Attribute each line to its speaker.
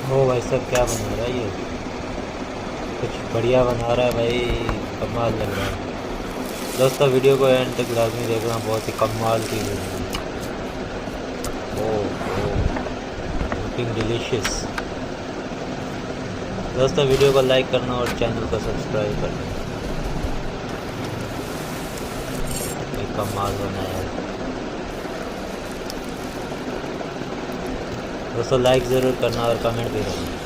Speaker 1: ओ भाई साहब क्या बना रहा है ये? कुछ बढ़िया बना रहा है भाई। कमाल लग रहा है। दोस्तों वीडियो को एंड तक लाजमी देखना, बहुत ही कमाल की वीडियो है। ओ लुकिंग डिलीशियस। दोस्तों वीडियो को लाइक करना और चैनल को सब्सक्राइब करना। ये कमाल बनाया है। दोस्तों लाइक ज़रूर करना और कमेंट भी करना।